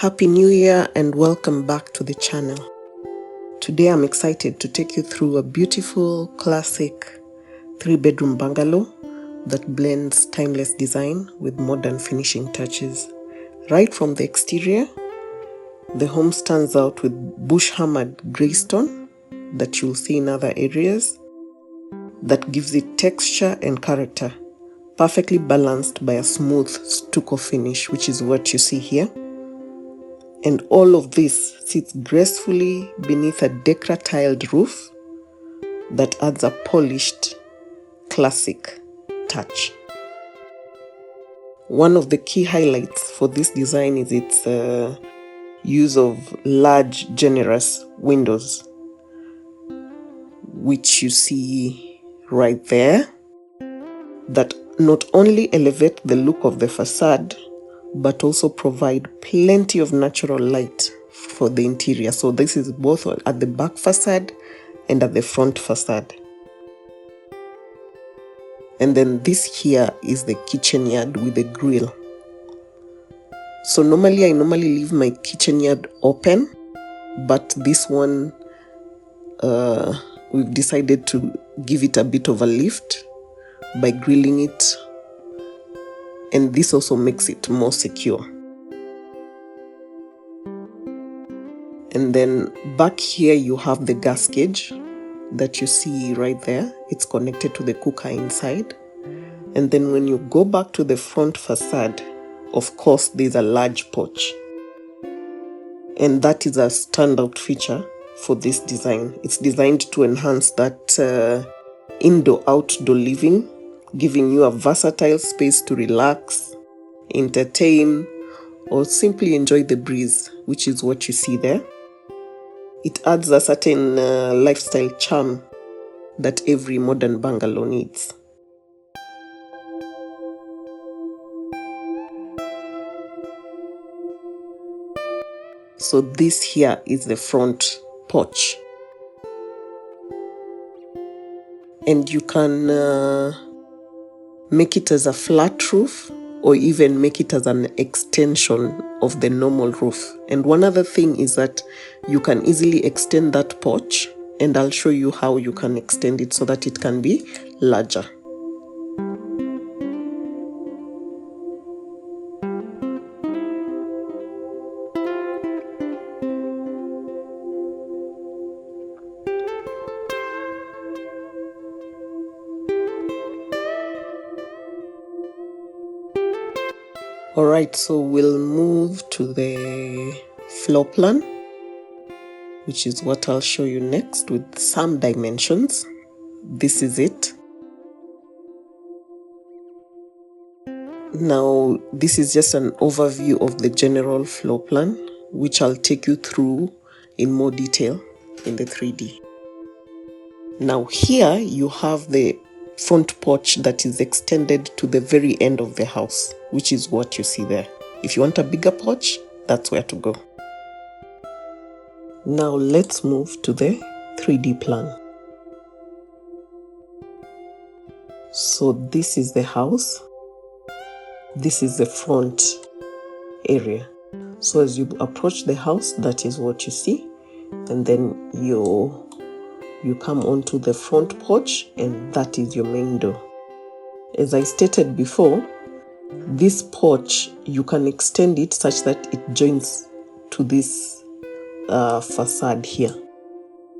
Happy New Year and welcome back to the channel. Today I'm excited to take you through a beautiful classic 3-bedroom bungalow that blends timeless design with modern finishing touches. Right from the exterior, the home stands out with bush-hammered grey stone that you'll see in other areas that gives it texture and character, perfectly balanced by a smooth stucco finish, which is what you see here. And all of this sits gracefully beneath a Decra tiled roof that adds a polished, classic touch. One of the key highlights for this design is its use of large, generous windows, which you see right there, that not only elevate the look of the facade, but also provide plenty of natural light for the interior. So this is both at the back facade and at the front facade. And then this here is the kitchen yard with the grill. So I normally leave my kitchen yard open, but this one we've decided to give it a bit of a lift by grilling it, and this also makes it more secure. And then back here you have the gas gauge that you see right there. It's connected to the cooker inside. And then when you go back to the front facade, of course there's a large porch, and that is a standout feature for this design. It's designed to enhance that indoor-outdoor living, giving you a versatile space to relax, entertain, or simply enjoy the breeze, which is what you see there. It adds a certain lifestyle charm that every modern bungalow needs. So this here is the front porch. And you can make it as a flat roof, or even make it as an extension of the normal roof. And one other thing is that you can easily extend that porch, and I'll show you how you can extend it so that it can be larger. Alright, so we'll move to the floor plan, which is what I'll show you next with some dimensions. This is it. Now, this is just an overview of the general floor plan, which I'll take you through in more detail in the 3D. Now here you have the front porch that is extended to the very end of the house, which is what you see there. If you want a bigger porch, that's where to go. Now let's move to the 3D plan. So this is the house. This is the front area. So as you approach the house, that is what you see. And then you come onto the front porch, and that is your main door. As I stated before, this porch, you can extend it such that it joins to this facade here,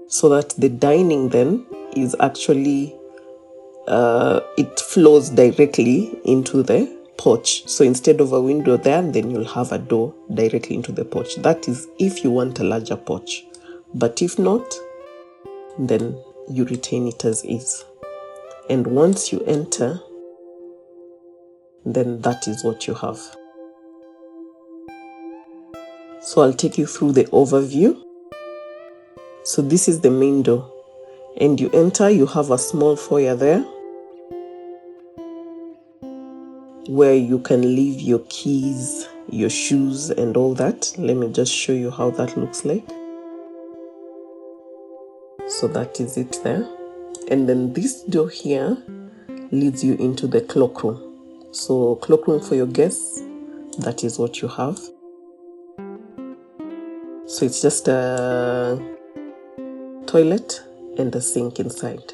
so that the dining then is actually, it flows directly into the porch. So instead of a window there, then you'll have a door directly into the porch. That is if you want a larger porch. But if not, then you retain it as is. And once you enter, then that is what you have. So I'll take you through the overview. So this is the main door, and you enter, you have a small foyer there where you can leave your keys, your shoes, and all that. Let me just show you how that looks like. So that is it there. And then this door here leads you into the cloakroom. So cloakroom for your guests, that is what you have. So it's just a toilet and a sink inside.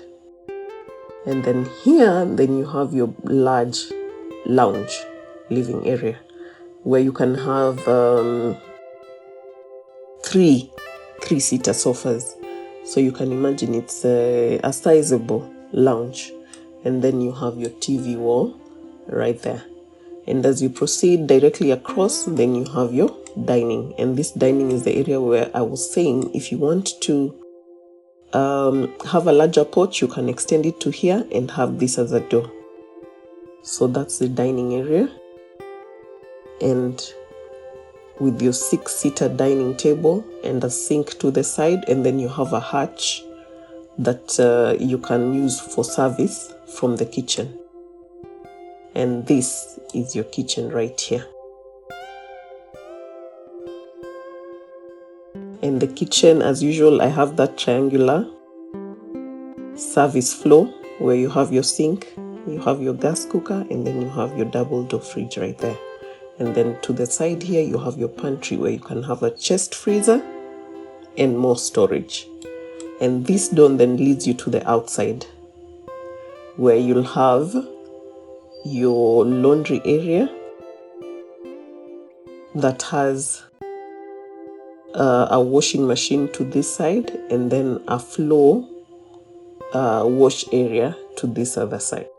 And then here, then you have your large lounge living area where you can have three-seater sofas. So you can imagine it's a sizable lounge. And then you have your TV wall right there. And as you proceed directly across, then you have your dining. And this dining is the area where I was saying if you want to have a larger porch, you can extend it to here and have this as a door. So that's the dining area. And with your 6-seater dining table and a sink to the side, and then you have a hatch that you can use for service from the kitchen. And this is your kitchen right here. In the kitchen, as usual, I have that triangular service floor where you have your sink, you have your gas cooker, and then you have your double door fridge right there. And then to the side here, you have your pantry where you can have a chest freezer and more storage. And this door then leads you to the outside where you'll have your laundry area that has a washing machine to this side and then a floor wash area to this other side.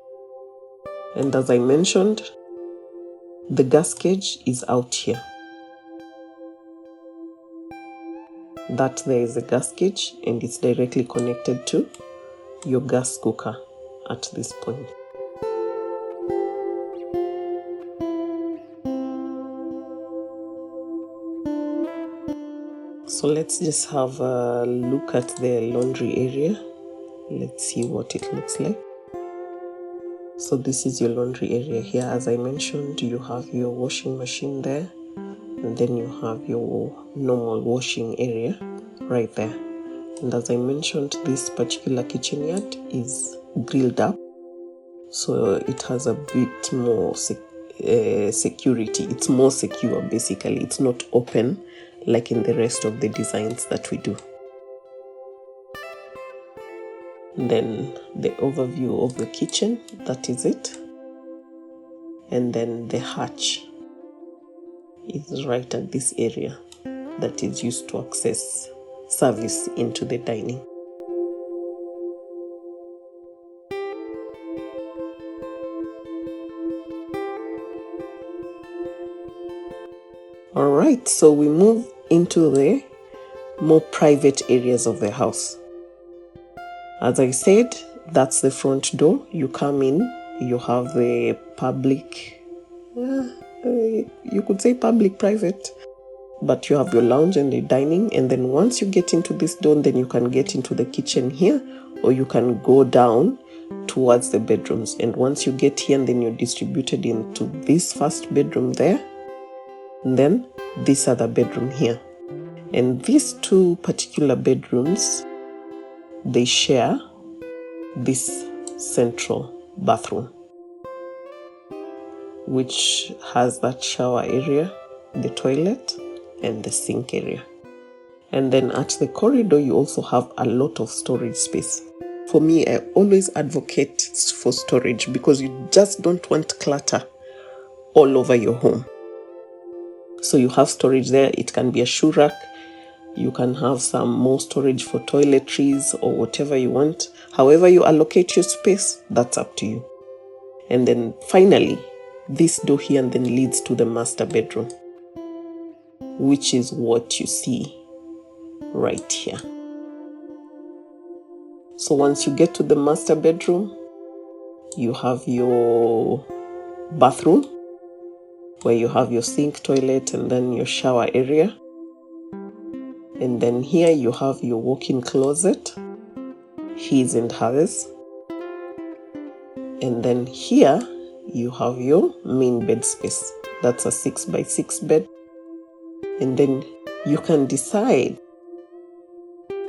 And as I mentioned, the gas gauge is out here. That there is a gas gauge and it's directly connected to your gas cooker at this point. So let's just have a look at the laundry area. Let's see what it looks like. So this is your laundry area here. As I mentioned, you have your washing machine there, and then you have your normal washing area right there. And as I mentioned, this particular kitchenette is grilled up, so it has a bit more security. It's more secure basically. It's not open like in the rest of the designs that we do. Then the overview of the kitchen, that is it. And then the hatch is right at this area that is used to access service into the dining. All right, so we move into the more private areas of the house. As I said, that's the front door. You come in, you have the public, you could say public, private, but you have your lounge and the dining. And then once you get into this door, then you can get into the kitchen here, or you can go down towards the bedrooms. And once you get here, then you're distributed into this first bedroom there, and then this other bedroom here. And these two particular bedrooms, they share this central bathroom, which has that shower area, the toilet, and the sink area. And then at the corridor, you also have a lot of storage space. For me, I always advocate for storage because you just don't want clutter all over your home. So you have storage there. It can be a shoe rack. You can have some more storage for toiletries or whatever you want. However you allocate your space, that's up to you. And then finally, this door here then leads to the master bedroom, which is what you see right here. So once you get to the master bedroom, you have your bathroom where you have your sink, toilet, and then your shower area. And then here you have your walk-in closet, his and hers. And then here you have your main bed space. That's a 6x6 bed. And then you can decide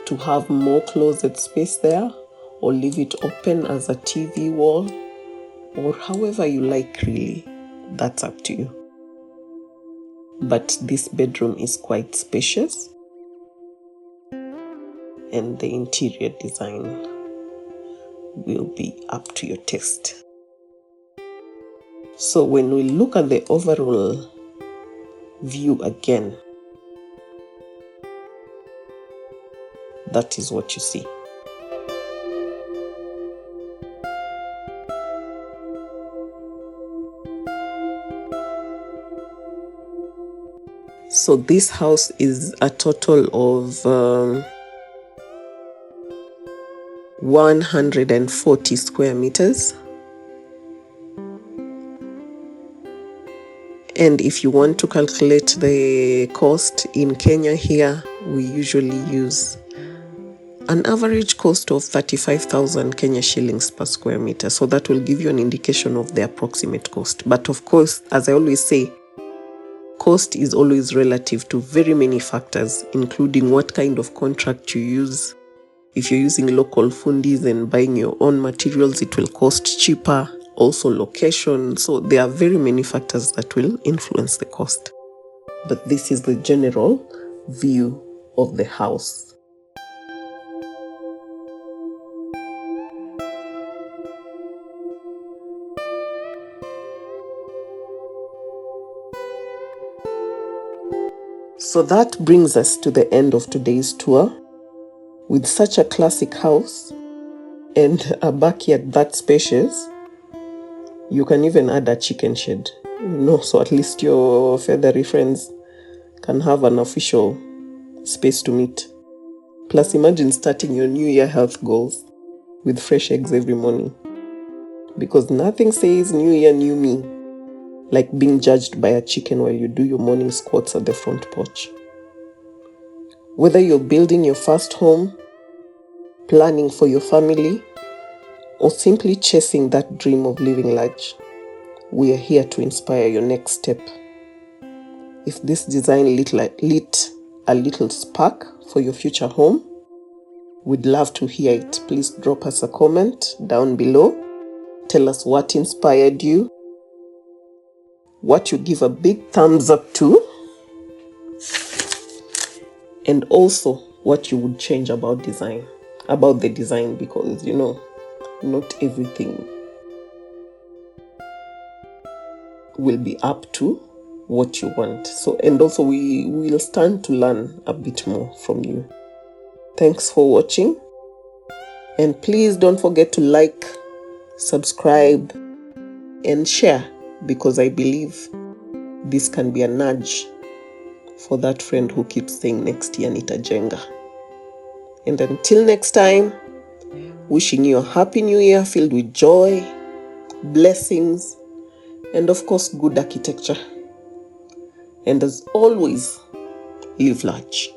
to have more closet space there or leave it open as a TV wall, or however you like really. That's up to you. But this bedroom is quite spacious. and the interior design will be up to your taste. So when we look at the overall view again, that is what you see. So this house is a total of 140 square meters. And if you want to calculate the cost in Kenya here, we usually use an average cost of 35,000 Kenya shillings per square meter. So that will give you an indication of the approximate cost. But of course, as I always say, cost is always relative to very many factors, including what kind of contract you use. If you're using local fundis and buying your own materials, it will cost cheaper. Also location. So there are very many factors that will influence the cost. But this is the general view of the house. So that brings us to the end of today's tour. With such a classic house and a backyard that spacious, you can even add a chicken shed, so at least your feathery friends can have an official space to meet. Plus, imagine starting your New Year health goals with fresh eggs every morning. Because nothing says New Year, new me like being judged by a chicken while you do your morning squats at the front porch. Whether you're building your first home, planning for your family, or simply chasing that dream of living large, we are here to inspire your next step. If this design lit a little spark for your future home, we'd love to hear it. Please drop us a comment down below. Tell us what inspired you, what you give a big thumbs up to, and also what you would change about the design, because not everything will be up to what you want. So, and also we will stand to learn a bit more from you. Thanks for watching, and please don't forget to like, subscribe, and share, because I believe this can be a nudge for that friend who keeps saying next year nitajenga. And until next time, wishing you a happy new year filled with joy, blessings, and of course good architecture. And as always, live large.